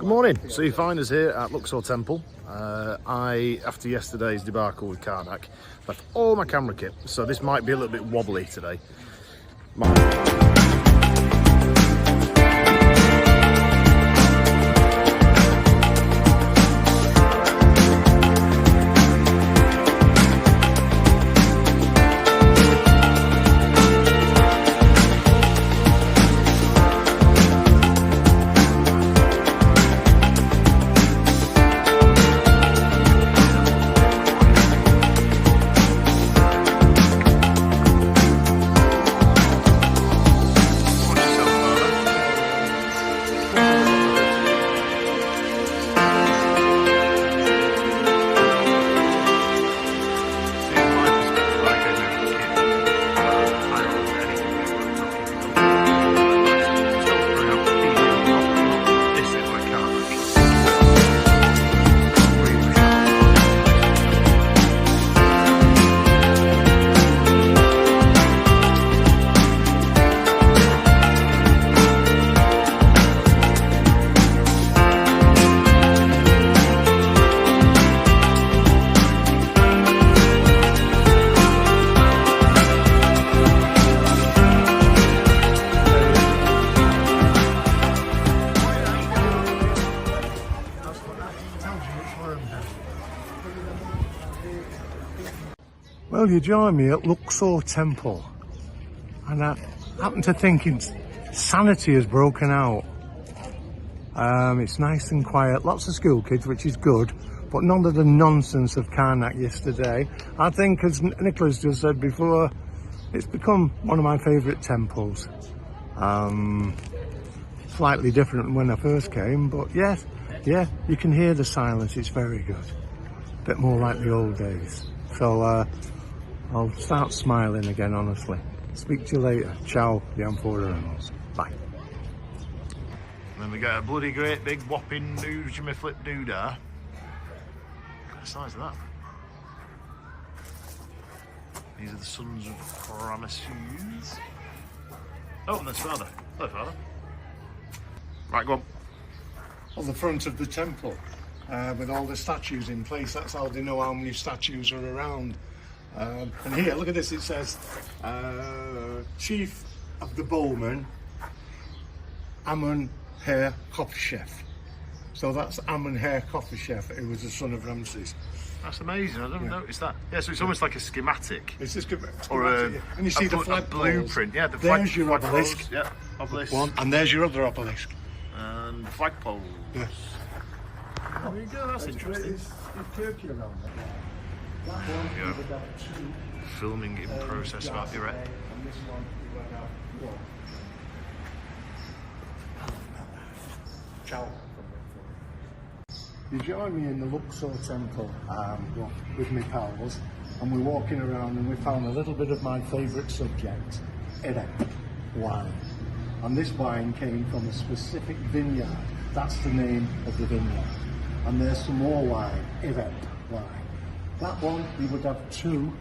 Good morning. So you find us here at Luxor Temple. After yesterday's debacle with Karnak, left all my camera kit, so this might be a little bit wobbly today. Well, you join me at Luxor Temple, and I happen to think insanity has broken out. It's nice and quiet, lots of school kids, which is good, but none of the nonsense of Karnak yesterday. I think, as Nicholas just said before, it's become one of my favourite temples. Slightly different than when I first came, but yeah, you can hear the silence, it's very good. A bit more like the old days. So, I'll start smiling again, honestly. Speak to you later. Ciao, the Amphora Annals. Bye. And then we got a bloody great big whopping Jimmy flip doodah. Look at the size of that. These are the sons of Ramesses. Oh, and there's Father. Hello, Father. Right, go on. On the front of the temple, with all the statues in place, that's how they know how many statues are around. And here, look at this, it says, Chief of the Bowmen, Amun-Min coffee chef. So that's Amun-Min coffee chef, who was the son of Ramses. That's amazing, I didn't notice that. Yeah, so it's almost like a schematic. It's a schematic, or a, yeah. And you see the flag blueprint, yeah, the there's your flag obelisk. Poles. Yeah, obelisk. One, and there's your other obelisk. And the flagpole. Yeah. Oh, there you go, that's interesting. Is Turkey around there? Yeah. Filming in process about your rep. Ciao. You join me in the Luxor Temple with my pals, and we're walking around and we found a little bit of my favourite subject, Irep wine. And this wine came from a specific vineyard. That's the name of the vineyard. And there's some more wine, Irep wine. That one, you would have 2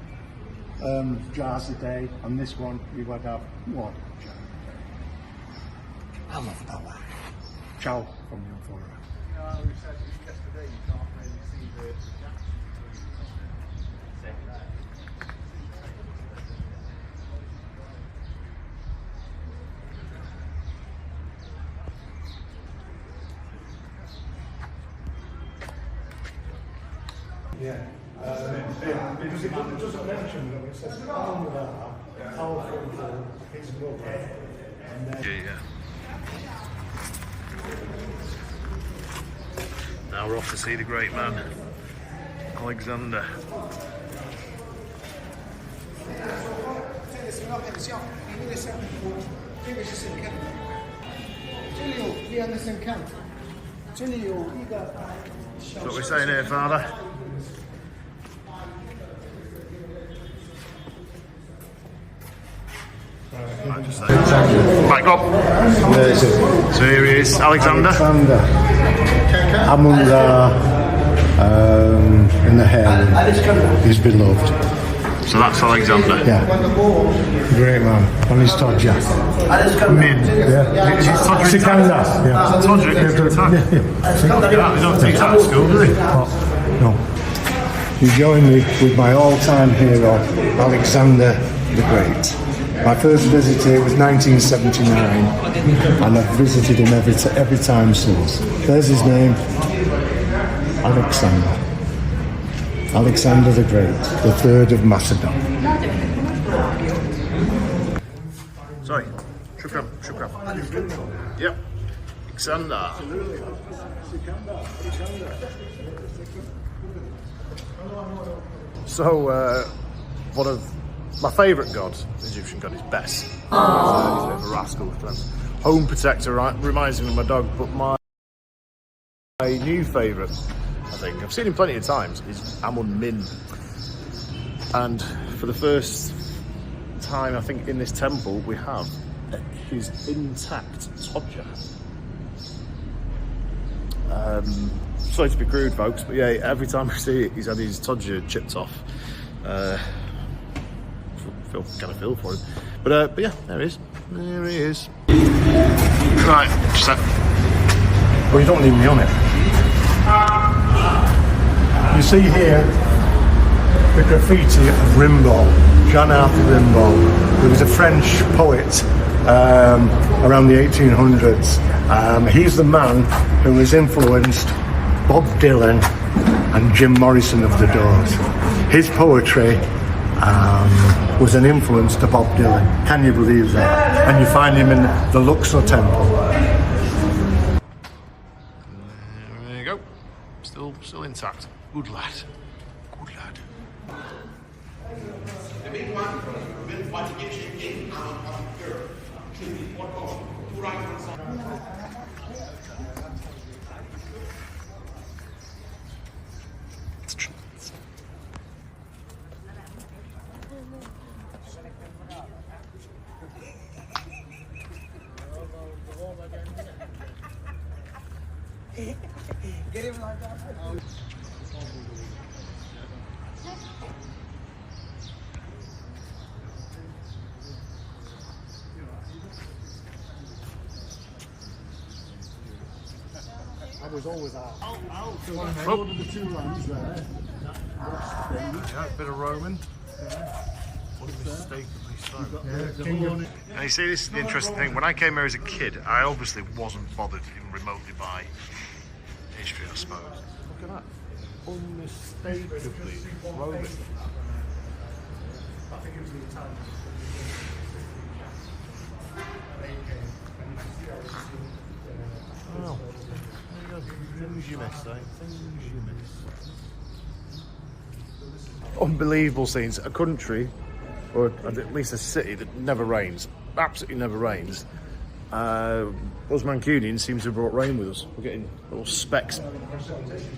jars a day, and this one, you would have 1 jar a day. I love that wine. Ciao from the Amphora. We said yesterday you can't really see the Yeah. It doesn't mention them, it says powerful his mother. And then Yeah. Now we're off to see the great man, Alexander. So what we're saying here, Father? Back up. So here is Alexander. Amun-Ra in the hair, he's beloved. So that's Alexander. Yeah. Great man. On his Todger. Min. Yeah. Is it Todger? Sikandar. Yeah. Todger? Yeah. He don't teach that at school, does he? No. You join me with my all-time hero, Alexander the Great. My first visit here was 1979, and I've visited him every time since. There's his name, Alexander. Alexander the Great, the third of Macedon. Sorry. Shukran. Yep. Alexander. So, one of my favourite gods, Egyptian god, is Bes. He's a bit of a rascal. Home protector, right? Reminds me of my dog, but my new favourite, I think, I've seen him plenty of times, is Amun-Min. And for the first time, I think, in this temple, we have his intact Todger. Sorry to be crude, folks, but yeah, every time I see it, he's had his Todger chipped off. Kind of feel for him, but yeah, there he is. There he is. Right, set. Well, you don't need me on it. You see here the graffiti of Rimbaud, Jean-Arthur Rimbaud, who was a French poet around the 1800s. He's the man who has influenced Bob Dylan and Jim Morrison of the Doors. His poetry was an influence to Bob Dylan. Can you believe that? And you find him in the Luxor Temple. There you go. Still intact. Good lad. Good lad. The main one, built by the Egyptian king Amun-Min. What goes? Two right hand side. Get him like that. I was always out. So I Oh. ordered the two lambs there. Yeah, a bit of Roman. Unmistakably so. And you see, this is the interesting thing. When I came here as a kid, I obviously wasn't bothered even remotely by history, I suppose. Look at that. Unmistakably Roman. I think it was the Italians. Oh. Things you miss, eh? Things you miss. Unbelievable scenes. A country, or at least a city, that never rains. Absolutely never rains. Us Mancunians seem to have brought rain with us. We're getting little specks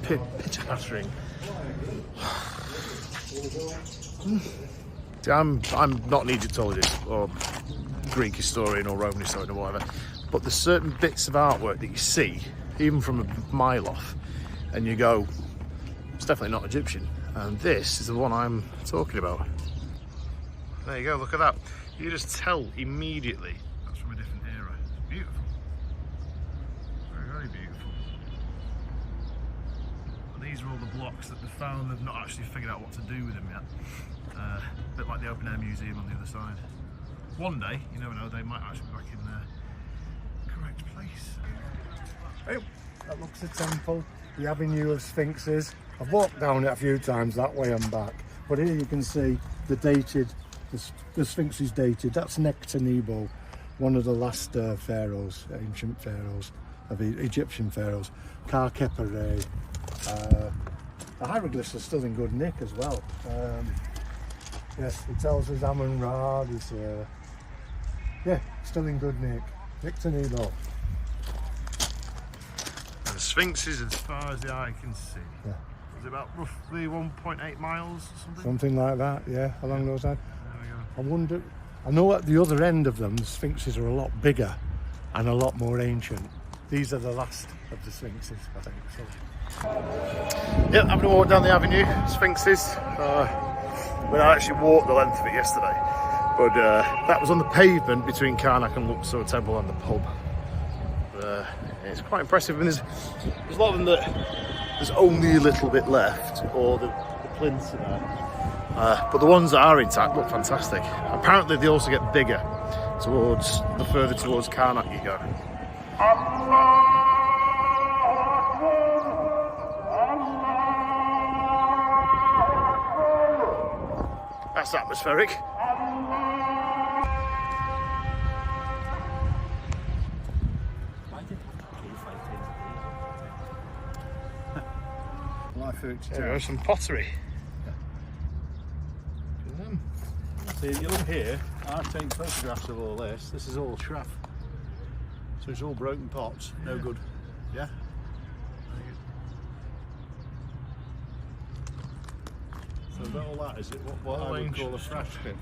pitter-pattering. See, I'm not an Egyptologist or Greek historian or Roman historian or whatever, but there's certain bits of artwork that you see, even from a mile off, and you go, it's definitely not Egyptian. And this is the one I'm talking about. There you go, look at that. You just tell immediately that's from a different era. It's beautiful. Very, very beautiful. And these are all the blocks that they found. They've not actually figured out what to do with them yet. A bit like the open air museum on the other side. One day, you never know, they might actually be back in their correct place. Hey, that Luxor Temple, the Avenue of Sphinxes. I've walked down it a few times that way and back, but here you can see the Sphinx is dated. That's Nectanebo, one of the last pharaohs, ancient pharaohs, of Egyptian pharaohs. Kha-Khepere. The hieroglyphs are still in good nick as well. Yes, it tells us Amun-Ra is yeah, still in good nick. Nectanebo. And the Sphinx is as far as the eye can see. Yeah. Is it about roughly 1.8 miles or something? Something like that, yeah, along those lines. There we go. I wonder, I know at the other end of them, the Sphinxes are a lot bigger and a lot more ancient. These are the last of the Sphinxes, I think. So. Yeah, having a walk down the avenue, Sphinxes. when I actually walked the length of it yesterday. But that was on the pavement between Karnak and Luxor Temple and the pub. It's quite impressive. I mean, there's a lot of them that there's only a little bit left, or the plinths are there. But the ones that are intact look fantastic. Apparently they also get bigger towards the further towards Karnak you go. That's atmospheric. There is some pottery. See, you look here, I've taken photographs of all this. This is all shrap. So it's all broken pots, no good. Yeah? So about all that, is it what I would call a thrash bin?